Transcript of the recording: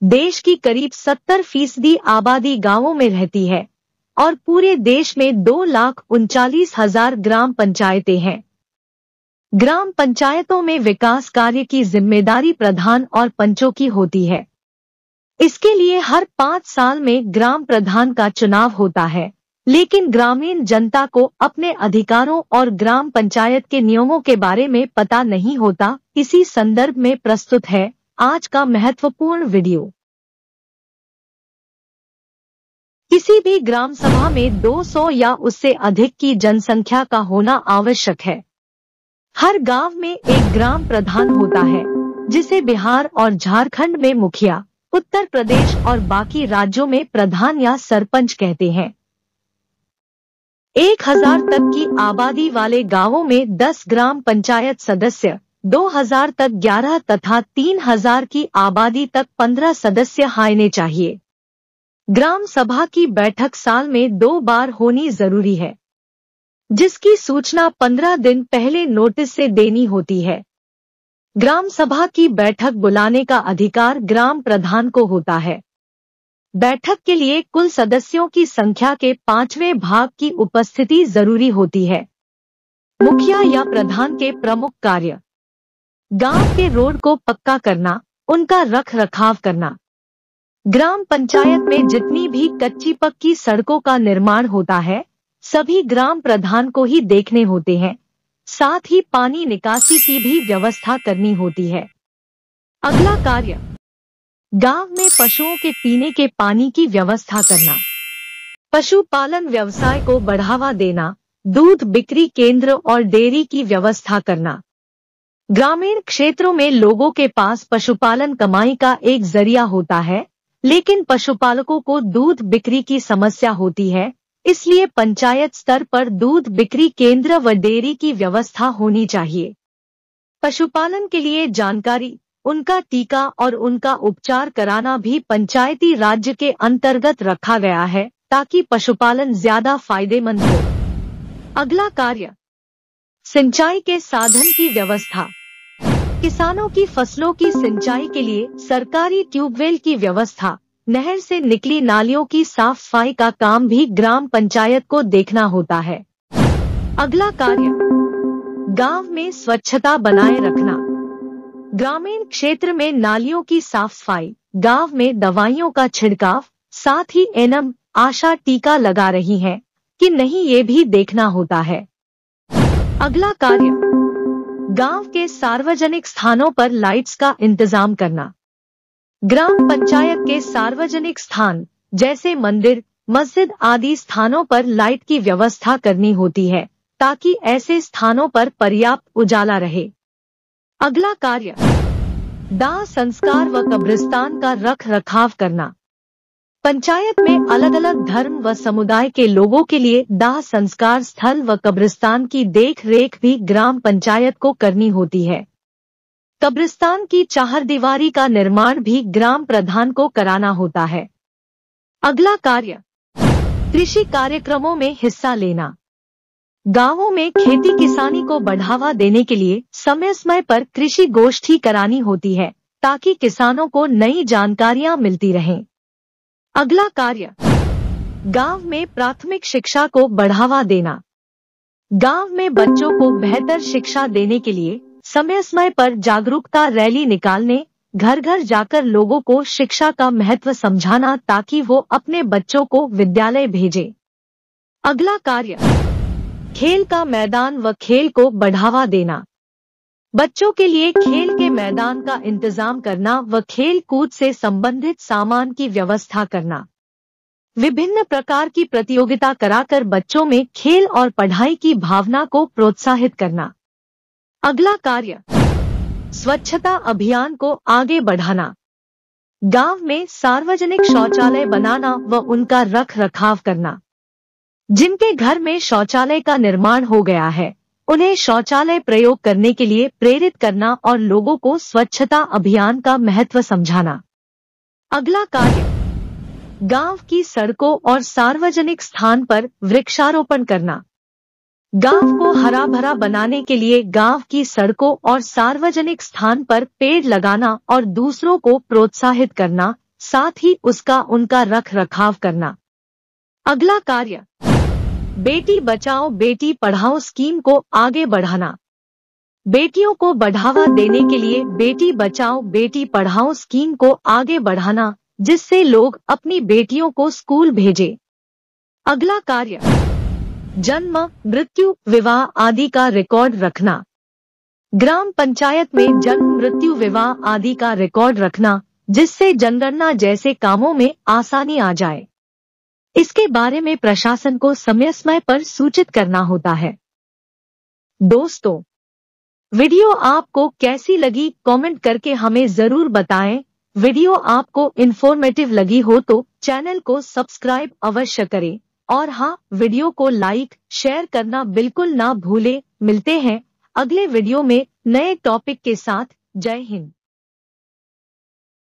देश की करीब 70% आबादी गांवों में रहती है और पूरे देश में 2,39,000 ग्राम पंचायतें हैं। ग्राम पंचायतों में विकास कार्य की जिम्मेदारी प्रधान और पंचों की होती है। इसके लिए हर 5 साल में ग्राम प्रधान का चुनाव होता है, लेकिन ग्रामीण जनता को अपने अधिकारों और ग्राम पंचायत के नियमों के बारे में पता नहीं होता। इसी संदर्भ में प्रस्तुत है आज का महत्वपूर्ण वीडियो। किसी भी ग्राम सभा में 200 या उससे अधिक की जनसंख्या का होना आवश्यक है। हर गांव में एक ग्राम प्रधान होता है, जिसे बिहार और झारखंड में मुखिया, उत्तर प्रदेश और बाकी राज्यों में प्रधान या सरपंच कहते हैं। 1000 तक की आबादी वाले गांवों में 10 ग्राम पंचायत सदस्य, 2000 तक 11 तथा 3000 की आबादी तक 15 सदस्य होने चाहिए। ग्राम सभा की बैठक साल में 2 बार होनी जरूरी है, जिसकी सूचना 15 दिन पहले नोटिस से देनी होती है। ग्राम सभा की बैठक बुलाने का अधिकार ग्राम प्रधान को होता है। बैठक के लिए कुल सदस्यों की संख्या के 5वें भाग की उपस्थिति जरूरी होती है। मुखिया या प्रधान के प्रमुख कार्य: गांव के रोड को पक्का करना, उनका रख रखाव करना। ग्राम पंचायत में जितनी भी कच्ची पक्की सड़कों का निर्माण होता है, सभी ग्राम प्रधान को ही देखने होते हैं। साथ ही पानी निकासी की भी व्यवस्था करनी होती है। अगला कार्य: गांव में पशुओं के पीने के पानी की व्यवस्था करना। पशुपालन व्यवसाय को बढ़ावा देना, दूध बिक्री केंद्र और डेयरी की व्यवस्था करना। ग्रामीण क्षेत्रों में लोगों के पास पशुपालन कमाई का एक जरिया होता है, लेकिन पशुपालकों को दूध बिक्री की समस्या होती है, इसलिए पंचायत स्तर पर दूध बिक्री केंद्र व डेयरी की व्यवस्था होनी चाहिए। पशुपालन के लिए जानकारी, उनका टीका और उनका उपचार कराना भी पंचायती राज्य के अंतर्गत रखा गया है, ताकि पशुपालन ज्यादा फायदेमंद हो। अगला कार्य: सिंचाई के साधन की व्यवस्था। किसानों की फसलों की सिंचाई के लिए सरकारी ट्यूबवेल की व्यवस्था, नहर से निकली नालियों की साफ सफाई का काम भी ग्राम पंचायत को देखना होता है। अगला कार्य: गांव में स्वच्छता बनाए रखना। ग्रामीण क्षेत्र में नालियों की साफ सफाई, गांव में दवाइयों का छिड़काव, साथ ही एनम, आशा टीका लगा रही हैं कि नहीं, ये भी देखना होता है। अगला कार्य: गांव के सार्वजनिक स्थानों पर लाइट्स का इंतजाम करना। ग्राम पंचायत के सार्वजनिक स्थान जैसे मंदिर, मस्जिद आदि स्थानों पर लाइट की व्यवस्था करनी होती है, ताकि ऐसे स्थानों पर पर्याप्त उजाला रहे। अगला कार्य: दाह संस्कार व कब्रिस्तान का रख रखाव करना। पंचायत में अलग अलग धर्म व समुदाय के लोगों के लिए दाह संस्कार स्थल व कब्रिस्तान की देख रेख भी ग्राम पंचायत को करनी होती है। कब्रिस्तान की चारदीवारी का निर्माण भी ग्राम प्रधान को कराना होता है। अगला कार्य: कृषि कार्यक्रमों में हिस्सा लेना। गांवों में खेती किसानी को बढ़ावा देने के लिए समय समय पर कृषि गोष्ठी करानी होती है, ताकि किसानों को नई जानकारियां मिलती रहें। अगला कार्य: गांव में प्राथमिक शिक्षा को बढ़ावा देना। गांव में बच्चों को बेहतर शिक्षा देने के लिए समय समय पर जागरूकता रैली निकालने, घर घर जाकर लोगों को शिक्षा का महत्व समझाना, ताकि वो अपने बच्चों को विद्यालय भेजें। अगला कार्य: खेल का मैदान व खेल को बढ़ावा देना। बच्चों के लिए खेल के मैदान का इंतजाम करना व खेल कूद से संबंधित सामान की व्यवस्था करना। विभिन्न प्रकार की प्रतियोगिता कराकर बच्चों में खेल और पढ़ाई की भावना को प्रोत्साहित करना। अगला कार्य: स्वच्छता अभियान को आगे बढ़ाना। गांव में सार्वजनिक शौचालय बनाना व उनका रख रखाव करना। जिनके घर में शौचालय का निर्माण हो गया है, उन्हें शौचालय प्रयोग करने के लिए प्रेरित करना और लोगों को स्वच्छता अभियान का महत्व समझाना। अगला कार्य: गांव की सड़कों और सार्वजनिक स्थान पर वृक्षारोपण करना। गांव को हरा भरा बनाने के लिए गांव की सड़कों और सार्वजनिक स्थान पर पेड़ लगाना और दूसरों को प्रोत्साहित करना, साथ ही उसका उनका रख रखाव करना। अगला कार्य, बेटी बचाओ बेटी पढ़ाओ स्कीम को आगे बढ़ाना। बेटियों को बढ़ावा देने के लिए बेटी बचाओ बेटी पढ़ाओ स्कीम को आगे बढ़ाना, जिससे लोग अपनी बेटियों को स्कूल भेजें। अगला कार्य, जन्म, मृत्यु, विवाह आदि का रिकॉर्ड रखना। ग्राम पंचायत में जन्म, मृत्यु, विवाह आदि का रिकॉर्ड रखना, जिससे जनगणना जैसे कामों में आसानी आ जाए। इसके बारे में प्रशासन को समय पर सूचित करना होता है। दोस्तों, वीडियो आपको कैसी लगी कमेंट करके हमें जरूर बताएं। वीडियो आपको इन्फॉर्मेटिव लगी हो तो चैनल को सब्सक्राइब अवश्य करें और हाँ, वीडियो को लाइक शेयर करना बिल्कुल ना भूलें। मिलते हैं अगले वीडियो में नए टॉपिक के साथ। जय हिंद।